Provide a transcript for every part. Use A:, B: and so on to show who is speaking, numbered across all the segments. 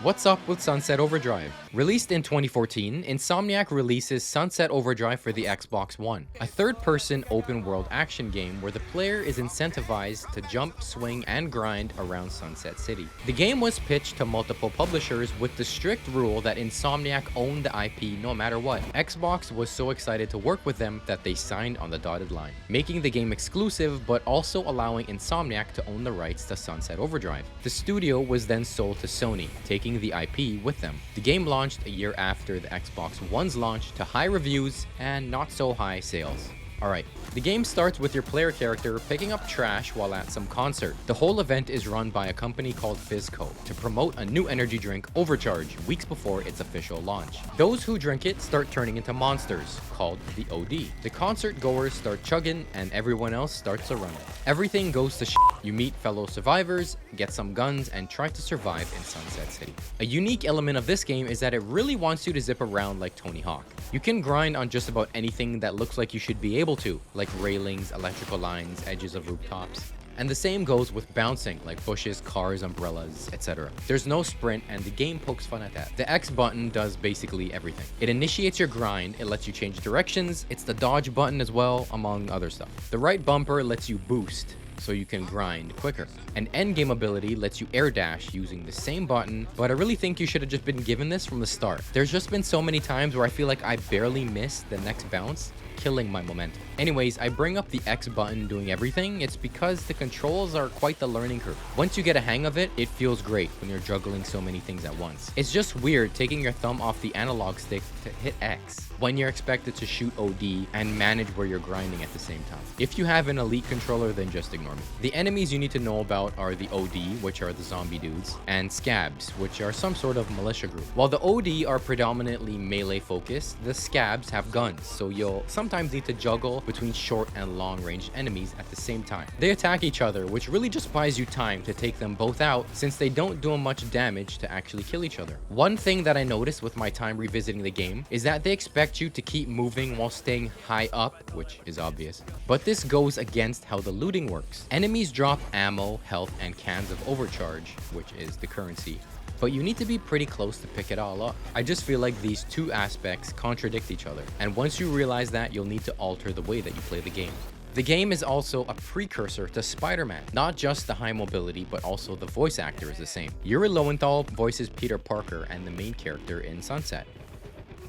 A: What's up with Sunset Overdrive? Released in 2014, Insomniac releases Sunset Overdrive for the Xbox One, a third-person open-world action game where the player is incentivized to jump, swing, and grind around Sunset City. The game was pitched to multiple publishers with the strict rule that Insomniac owned the IP no matter what. Xbox was so excited to work with them that they signed on the dotted line, making the game exclusive but also allowing Insomniac to own the rights to Sunset Overdrive. The studio was then sold to Sony, taking the IP with them. The game launched a year after the Xbox One's launch to high reviews and not so high sales. Alright, the game starts with your player character picking up trash while at some concert. The whole event is run by a company called Fizzco to promote a new energy drink, Overcharge, weeks before its official launch. Those who drink it start turning into monsters, called the OD. The concert goers start chugging and everyone else starts to run. Everything goes to shit. You meet fellow survivors, get some guns, and try to survive in Sunset City. A unique element of this game is that it really wants you to zip around like Tony Hawk. You can grind on just about anything that looks like you should be able to, like railings, electrical lines, edges of rooftops. And the same goes with bouncing, like bushes, cars, umbrellas, etc. There's no sprint, and the game pokes fun at that. The X button does basically everything. It initiates your grind, it lets you change directions, it's the dodge button as well, among other stuff. The right bumper lets you boost, so you can grind quicker. And endgame ability lets you air dash using the same button, but I really think you should have just been given this from the start. There's just been so many times where I feel like I barely missed the next bounce, killing my momentum. Anyways, I bring up the X button doing everything. It's because the controls are quite the learning curve. Once you get a hang of it, it feels great when you're juggling so many things at once. It's just weird taking your thumb off the analog stick to hit X when you're expected to shoot OD and manage where you're grinding at the same time. If you have an elite controller, then just ignore me. The enemies you need to know about are the OD, which are the zombie dudes, and Scabs, which are some sort of militia group. While the OD are predominantly melee focused, the Scabs have guns, so you'll sometimes need to juggle between short and long range enemies at the same time. They attack each other, which really just buys you time to take them both out since they don't do much damage to actually kill each other. One thing that I noticed with my time revisiting the game is that they expect you to keep moving while staying high up, which is obvious, but this goes against how the looting works. Enemies drop ammo, health, and cans of overcharge, which is the currency, but you need to be pretty close to pick it all up. I just feel like these two aspects contradict each other, and once you realize that, you'll need to alter the way that you play the game. The game is also a precursor to Spider-Man. Not just the high mobility, but also the voice actor is the same. Yuri Lowenthal voices Peter Parker and the main character in Sunset.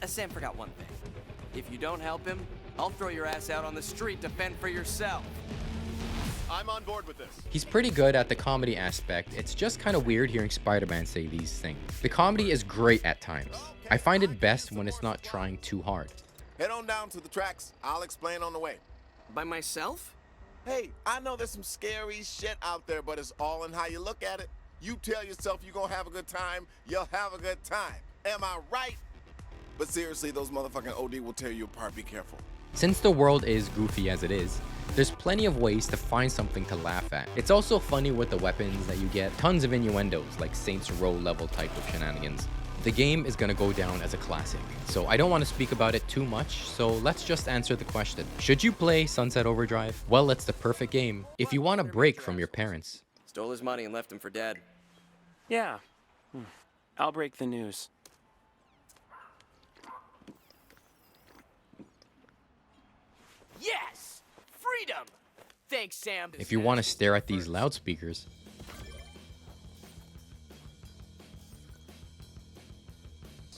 B: Sam forgot one thing. If you don't help him, I'll throw your ass out on the street to fend for yourself.
C: I'm on board with this.
A: He's pretty good at the comedy aspect. It's just kind of weird hearing Spider-Man say these things. The comedy is great at times. I find it best when it's not trying too hard.
C: Head on down to the tracks. I'll explain on the way.
B: By myself?
C: Hey, I know there's some scary shit out there, but it's all in how you look at it. You tell yourself you're gonna have a good time, you'll have a good time. Am I right? But seriously, those motherfucking OD will tear you apart. Be careful.
A: Since the world is goofy as it is, there's plenty of ways to find something to laugh at. It's also funny with the weapons that you get, tons of innuendos like Saints Row level type of shenanigans. The game is gonna go down as a classic, so I don't want to speak about it too much, so let's just answer the question. Should you play Sunset Overdrive? Well, it's the perfect game if you want a break from your parents.
B: Stole his money and left him for dead.
D: Yeah. I'll break the news.
B: Yes! Freedom! Thanks, Sam.
A: If you want to stare at these loudspeakers,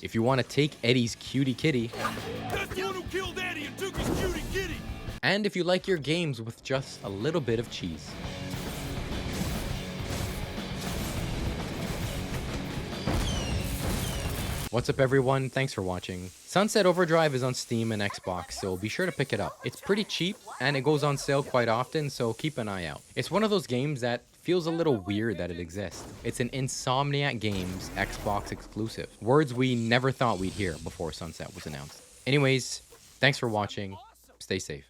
A: if you want to take Eddie's cutie kitty,
E: That's the one who killed Eddie and took his cutie kitty.
A: and if you like your games with just a little bit of cheese. What's up everyone, thanks for watching. Sunset Overdrive is on Steam and Xbox, so be sure to pick it up. It's pretty cheap, and it goes on sale quite often, so keep an eye out. It's one of those games that feels a little weird that it exists. It's an Insomniac Games Xbox exclusive. Words we never thought we'd hear before Sunset was announced. Anyways, thanks for watching, stay safe.